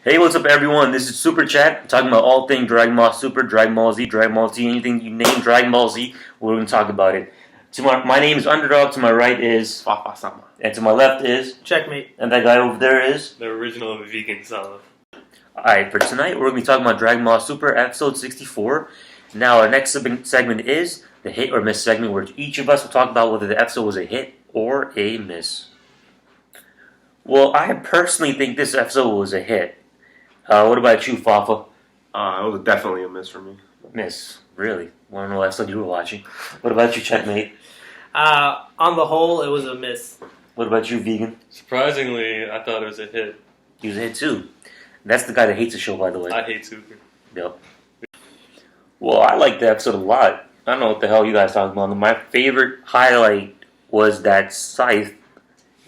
Hey, what's up, everyone? This is Super Chat, talking about all things Dragon Ball Super, Dragon Ball Z, anything you name Dragon Ball Z, we're going to talk about it. My name is Underdog, to my right is Fafa-sama. and to my left is Checkmate. and that guy over there is the original vegan Sama. Alright, for tonight we're going to be talking about Dragon Ball Super episode 64. Now our next segment is the hit or miss segment, where each of us will talk about whether the episode was a hit or a miss. Well, I personally think this episode was a hit. What about you, Fafa? It was definitely a miss for me. Miss, really? Want to know what episode you were watching? What about you, Checkmate? On the whole, it was a miss. What about you, Vegan? Surprisingly, I thought it was a hit. He was a hit too. That's the guy that hates the show, by the way. I hate Super. Yep. Well, I liked the episode a lot. I don't know what the hell you guys talking about. My favorite highlight was that Scythe.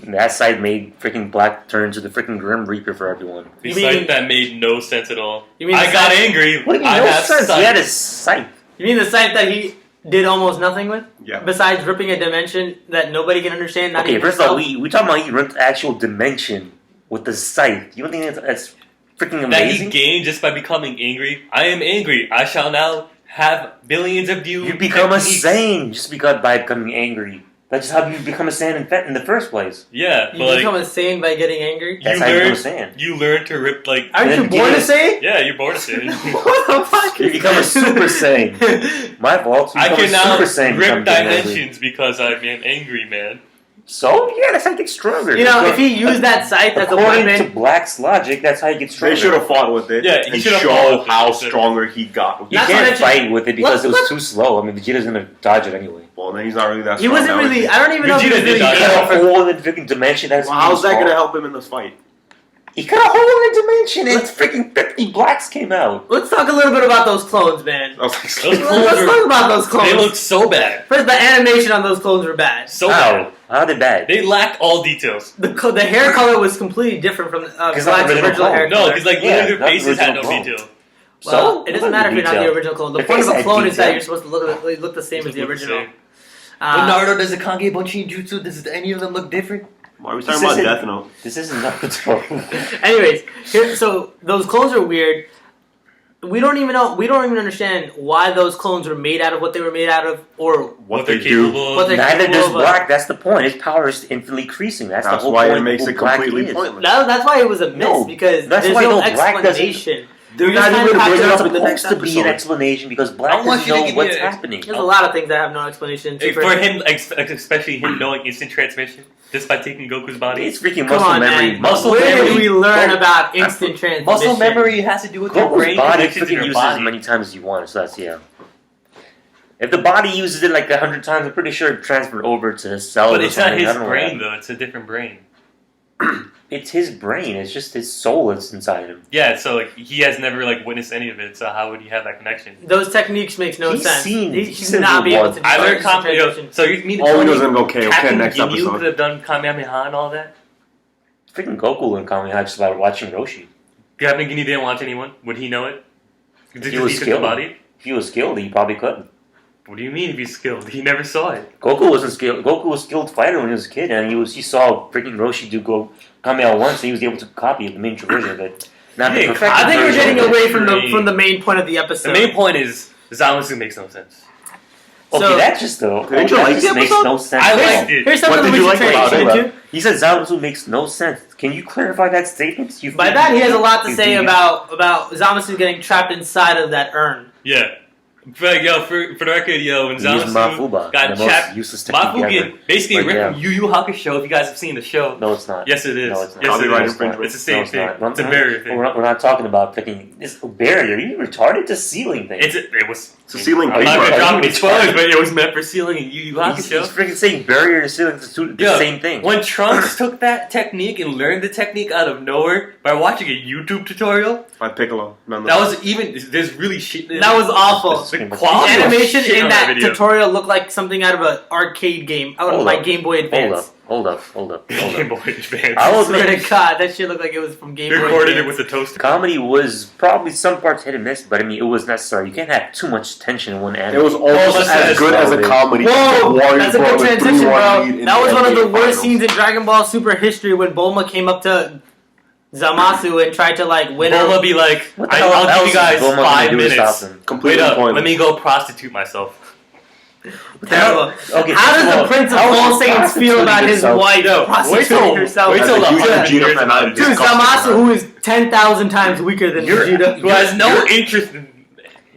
That Scythe made freaking Black turn to the freaking Grim Reaper for everyone. The You site mean- that made no sense at all. You mean I the got site- angry. What do you mean, I no have sense? sight. He had a Scythe. You mean the site that he did almost nothing with? Yeah. Besides ripping a dimension that nobody can understand? Not Okay, even first of all, himself? we talking about he ripped the actual dimension with the Scythe. You don't think that's freaking That he amazing? gained just by becoming angry. I am angry. I shall now have billions of you. You become a techniques. Saiyan just by becoming angry. That's just how you become a Saiyan in the first place. Yeah, You but become like, insane by getting angry? That's you how you become a learn. Saiyan. You learn to rip like. Aren't Then you born to give- say? Yeah, you're born to say. What the fuck? You become a Super Saiyan. My fault. You I become can a now Super Saiyan rip become getting angry. dimensions because I'm an angry man. So yeah, that's how you get stronger. You know, if he used that site as a According to weapon, Black's logic, that's how you get stronger. They should have fought with it Yeah, he and should have fought show with it. how stronger he got. You Not to can't mention- fight with it because it was Let's- too slow. I mean, Vegeta's gonna dodge it anyway. Well, then he's not really that he strong. wasn't now, is really. he? I don't even know if he Vegeta was did really dodge He good cut for. a hole in the freaking dimension. That's Well, how's that going going to help him in this fight? He cut a hole in the dimension and freaking 50 Blacks came out. Let's talk a little bit about those clones, man. I was like, Those clones Let's are- talk about those clones. They look so bad. First, the animation on those clones were bad. So bad. How they bad? They lack all details. The hair color was completely different from Because Black's not the original original clone. hair No, color. because like Yeah, literally their not the faces had no original clone. detail. Well, So it doesn't matter if you're not the original clone. The Their point of face a had clone is that detail. you're supposed to look the same as the Look the original. same. Uh, does the Kange Bunshin Jutsu, does any of them look different? why are we This talking about isn't- Death Note? This isn't Naruto. anyways, so those clones are weird. We don't even know. We don't even understand why those clones were made out of what they were made out of, or What they they're do. capable What of. they're Neither capable does of, Black. That's the point. His power is infinitely increasing. That's the That's whole why point it makes of it who Black completely is. pointless. That's why it was a miss No, because that's there's why no Black doesn't- explanation. They're You not just even kind of going to have bring to it know up in the Supposed next to be an episode. explanation because I Black want doesn't you to know give what's me a- happening. There's a lot of things that have no explanation. For him, especially him knowing instant transmission, just by taking Goku's body. It's freaking Come muscle on, memory. man. Muscle Where memory. did we learn Go- about instant transmission? Muscle memory has to do with your Goku's brain body connections in freaking your uses as body. many times as you want, so that's yeah. If the body uses it like 100 times, I'm pretty sure it transferred over to his cells. But or it's not something. I his don't know brain what though; it's a different brain. It's his brain. It's just his soul that's inside him. Yeah, so like he has never like witnessed any of it. So how would he have that connection? Those techniques makes no He's sense. seen- He he's should seen not the be able one. to do Either instant transmission. so you mean to All tell he me doesn't go KO. Captain Next Ginyu episode. could have done Kamehameha and all that? Freaking Goku and Kamehameha just by watching Roshi. Captain Ginyu didn't watch anyone. Would he know it? Did He was took the skilled. body? If he was skilled, he probably couldn't. What do you mean if he's skilled? He never saw it. Goku wasn't skilled. Goku was a skilled fighter when he was a kid, and he saw freaking Roshi do go Kamehameha once, and he was able to copy the main version of it. Not the Yeah, perfected I think we're version getting of it. away from the main point of the episode. The main point is Zamasu makes no sense. Okay, So- that just though. Didn't you that like just the makes episode? no sense. I at all. liked it. Here's something What that did we you should like about transition it? into. He said Zamasu makes no sense. Can you clarify that statement? You By that, he has a lot to You say vegan? about Zamasu getting trapped inside of that urn. Yeah. But yo, for the record, yo, when He used Zamasu Mafuba, got the most trapped, useless technique ever. Mafugen basically But ripped yeah. from Yu Yu Hakusho. If you guys have seen the show, No, it's not. yes, it is. No, it's not. Yes, it Copyright is. infringement. It's the same No, it's thing. not. It's a barrier thing. We're not talking about picking this barrier. Are you retarded? It's a ceiling thing. It was. It's a ceiling I'm not paper. gonna drop any It's spoilers, fine. but it was meant for ceiling in Yu Yu He's Hakusho. freaking saying barrier and ceiling is the Yo, same thing. When Trunks took that technique and learned the technique out of nowhere by watching a YouTube tutorial, By Piccolo. that was even. There's really shit. That was awful. The The quality of animation shit in on that video. tutorial looked like something out of an arcade game, out of Hold my up. Game Boy Advance. Hold up. Game Boy Advance. I I will swear admit, to God, that shit looked like it was from Game They Boy recorded it Advance. with a toaster. comedy was probably some parts hit and miss, but I mean, it was necessary. You can't have too much tension in one anime. It was almost Almost as good as a comedy. Whoa, Warriors that's a brought good a transition, 3-1 bro. lead in That was one of the NBA worst Finals. scenes in Dragon Ball Super history when Bulma came up to Zamasu and tried to like win him. Bulma be like, What the hell I'll give you else guys is Bulma gonna 5 do to minutes. stop him? Wait Completely up, pointless. let me go prostitute myself. Terrible. Okay, How first does of all, the Prince of how All is Saints feel about his himself? wife Yo, prostituting herself? wait As till a the huge 100 Vegeta years fan, about I'm it. Dude, disgusted Zamasu, with who is 10,000 times weaker than Vegeta. Who has no interest in...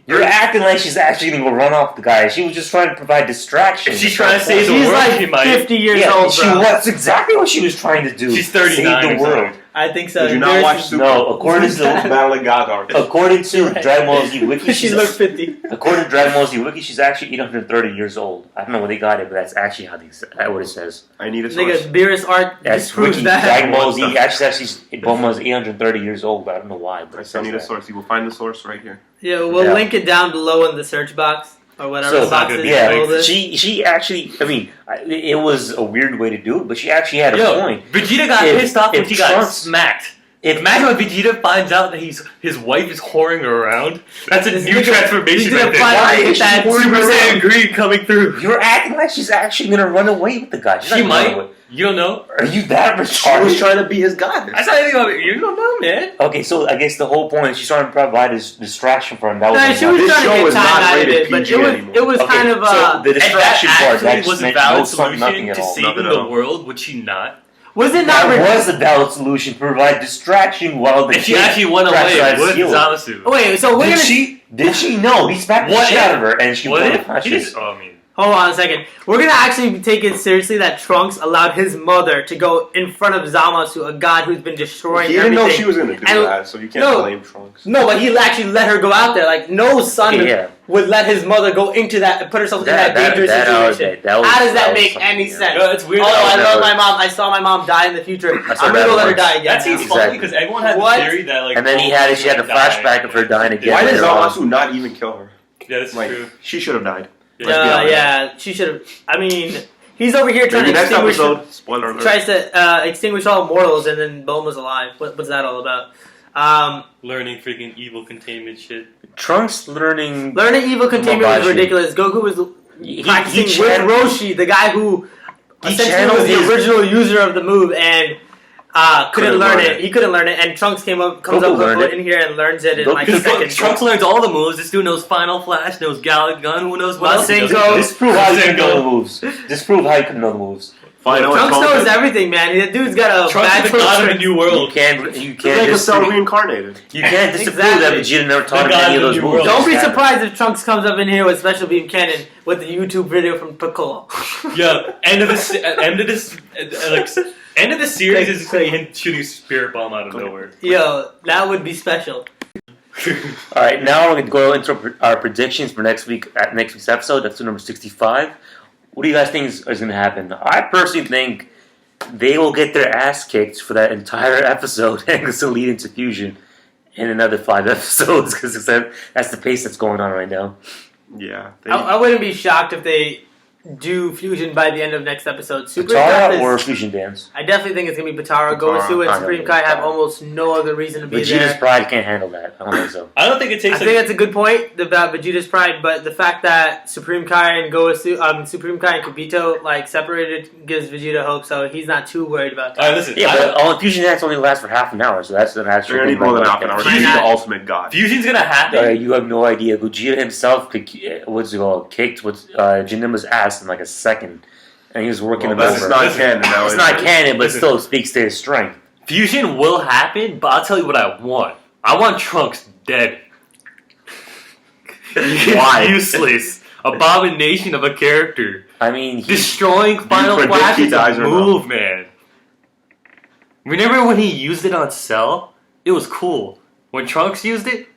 You're acting like she's actually gonna go run off the guy. She was just trying to provide distraction. If she's trying to That's save the She's world, like she might. 50 years yeah, old, she bro. was exactly what she was trying to do. She's 39 Save or the world. something. I think so. Did you not There's- watch Super? No, according to Battle of Gazar. according to Dragon Ball Z Wiki, She she's looks 50. according to Dragon Ball Z Wiki, she's actually 830 years old. I don't know where they got it, but that's actually what it says. I need a source. Nigga, Beerus art That's disproves Wiki. that. Dragon Ball What Z the- actually Bulma's 830 years old. I don't know why, but I it still says need a that. source. You will find the source right here. Yeah, we'll Yeah. link it down below in the search box or whatever So, the box is. yeah, below this. she actually. I mean, it was a weird way to do it, but she actually had a Yo, point. Vegeta got If- pissed off when if he got Trunks- smacked. If Imagine when Vegeta finds out that his wife is whoring her around. That's a This new nigga- transformation he's gonna right there. find out Why he is hit she that whoring Super her Saiyan around? Greed coming through. You're acting like she's actually gonna run away with the guy. She's She not gonna run might. away. You don't know. Are you that She was retarded? trying to be his god. That's not anything about it. You don't know, man. Okay, so I guess the whole point is she's trying to provide this distraction for him. That was No, the she point. was This trying to show get is time not out of rated it, but PG it anymore. was Okay, kind of so the And distraction that part actually that was just a meant valid no something, nothing solution at to all. saving Nothing at the all. world, would she not? was it not? That was the valid solution. Provide distraction while the If she kid actually went tried away to with steal it. Zamasu. Wait, so we're Did gonna she? Did she? No, he smacked the What shit if- out of her, and she What was if? He unconscious. just, oh, I mean, hold on a second. We're gonna actually take it seriously that Trunks allowed his mother to go in front of Zamasu, a god who's been destroying He didn't everything. know she was gonna do And- that, so you can't no. blame Trunks. No, but he actually let her go out there. Like no son Yeah. would let his mother go into that and put herself in that dangerous situation. How does that make any sense? no, it's weird. Oh, I never- love my mom. I saw my mom die in the future. I saw I'm gonna that go let her once. die again. That seems now. funny Exactly. because everyone had What? the theory that like. And then she had a flashback of her dying again. Why did later on. Zamasu not even kill her? Yeah, that's Like, true. she should have died. Let's be honest. Yeah, she should have. I mean, he's over here trying Maybe to next extinguish. episode, spoiler alert. Tries to extinguish all mortals, and then Bulma's alive. What's that all about? Learning freaking evil containment shit. Trunks learning. Learning evil containment was Mabashi. ridiculous. Goku was He practicing with channeled- Roshi, the guy who He essentially channeled was the his- original user of the move, and couldn't learn it. He couldn't learn it, and Trunks comes Goku up learned it. in here and learns it in Goku- like Because seconds. Trunks learns all the moves. This dude knows Final Flash, knows Galick Gun, who knows what else he Masenko. doesn't know. Disprove how you can Masenko. know the moves. Disprove how you can know the moves. Final Trunks knows atonement. everything, man. That dude's got a Trunks is the god of the new You world. can't. You He's can't. like a cell Disprove, reincarnated. you can't disprove Exactly. that Vegeta never taught him The god any of of those the new moves. world. Don't be Just surprised if Trunks comes up in here with Special Beam Cannon with the YouTube video from Piccolo. Yeah, end of the series is him shooting Spirit Bomb out of nowhere. Yo, that would be special. All right, now we're going to go into our predictions for next week at next week's episode. Episode number 65. What do you guys think is going to happen? I personally think they will get their ass kicked for that entire episode, and it's going to lead into Fusion in another 5 episodes because that's the pace that's going on right now. Yeah. I wouldn't be shocked if they do Fusion by the end of next episode. Super Katara Death or is, Fusion Dance? I definitely think it's going to be Batara. Batara. Gosu and I Supreme know, Kai have Batara. almost no other reason to be Vegeta's there. pride can't handle that. I don't think so. I don't think it I takes. think that's a good point about Vegeta's pride, but the fact that Supreme Kai and Supreme Kai and Kibito like separated gives Vegeta hope, so he's not too worried about that. Alright, listen. Yeah, but Fusion Dance only lasts for half an hour, so that's an actual. You're gonna need thing more than right half an there. hour. Why He's the not? ultimate god. Fusion's gonna happen. You have no idea. Gogeta himself what's it called? Kicked Janemba's ass in like a second, and he was working Well, him this over. is not Listen, canon now. It's is not it? canon, but Listen. still speaks to his strength. Fusion will happen, but I'll tell you what I want. I want Trunks dead. Why? Useless. Abomination of a character. I mean, Destroying Final predict Flash he is dies a or move, man. Remember when he used it on Cell? It was cool. When Trunks used it?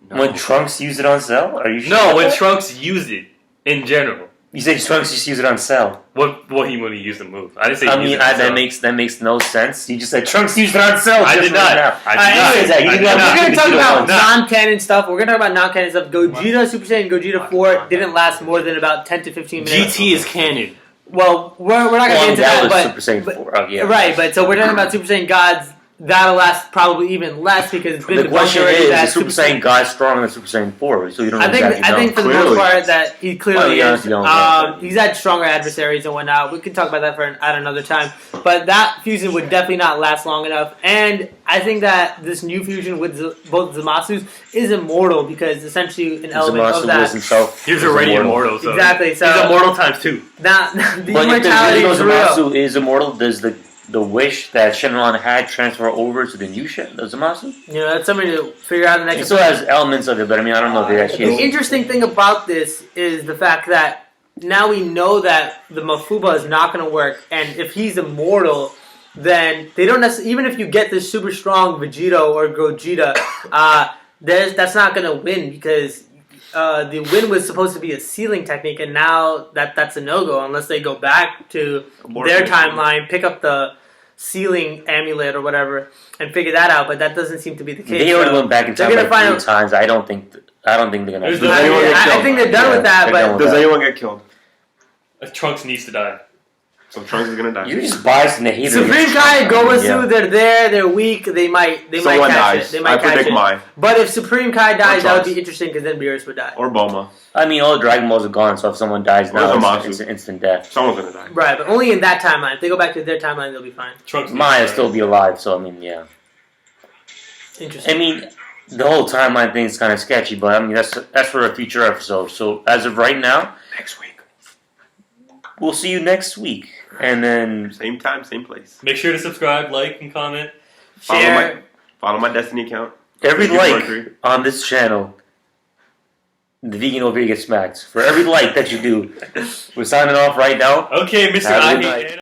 when Trunks used it on Cell, are you sure? No, about when that? Trunks used it. In general. You said Trunks just used it on Cell. When he used the move. I didn't say I he used mean, it on Cell. that makes no sense. You just said Trunks used it on Cell. I just did not. right now. I Alright, did not. anyways, you I did did not. not. We're going to talk Vegeta about won. non-canon stuff. We're going to talk about non-canon stuff. Gogeta Super Saiyan Gogeta 4 didn't last more than about 10 to 15 minutes. GT is canon. Well, we're not going to Well, get into that that, was but... Super Saiyan but- 4. Oh, yeah. Right, but so we're talking about Super Saiyan Gods that'll last probably even less because it's been The debunked question already is, that the Super Saiyan God stronger than the Super Saiyan 4? So you don't know I think exactly I think for the Clearly. most part that he clearly Oh, yeah, is. yeah. He's had stronger adversaries and whatnot. We can talk about that at another time. But that fusion would definitely not last long enough. And I think that this new fusion with both Zamasus is immortal because essentially an element Zamasu of that. was himself. He's was already immortal. So Exactly, so- he's immortal times 2. Now, the But if immortality the is real. Zamasu is immortal, does the wish that Shenron had transfer over to the new the Zamasu? You know, that's something to figure out in the It next still has elements of it, but I mean, I don't know if it actually The is. interesting thing about this is the fact that now we know that the Mafuba is not going to work, and if he's immortal, then they don't necessarily. Even if you get this super strong Vegito or Gogeta, that's not going to win because the win was supposed to be a sealing technique, and now that's a no go unless they go back to their timeline, pick up the sealing amulet or whatever, and figure that out. But that doesn't seem to be the case. They already so went back in they're time gonna like find 3 times. I don't think they're gonna. There's do the- that. anyone get I killed? think they're done with that, they're but done with Does that. anyone get killed? Trunks needs to die. So Trunks is gonna die. You're just biased and a hater. Supreme Kai, Gowasu, Yeah. they're there, they're weak, they might Someone catch dies. it. They might I catch predict it. mine. But if Supreme Kai dies, that would be Trunks. interesting because then Beerus would die. Or Bulma. I mean, all the Dragon Balls are gone, so if someone dies now, Zamasu. it's instant death. Someone's gonna die. Right, but only in that timeline. If they go back to their timeline, they'll be fine. Trunks Maya needs to still die. be alive, so I mean, yeah. Interesting. I mean, the whole timeline thing is kind of sketchy, but I mean, that's for a future episode. So as of right now, Next week. we'll see you next week, and then Same time, same place. Make sure to subscribe, like, and comment. Share. Follow my Destiny account. every Vegan like Mercury. on this channel, the vegan over here gets smacked. For every like that you do, we're signing off right now. Okay, Mr. Have a good I night.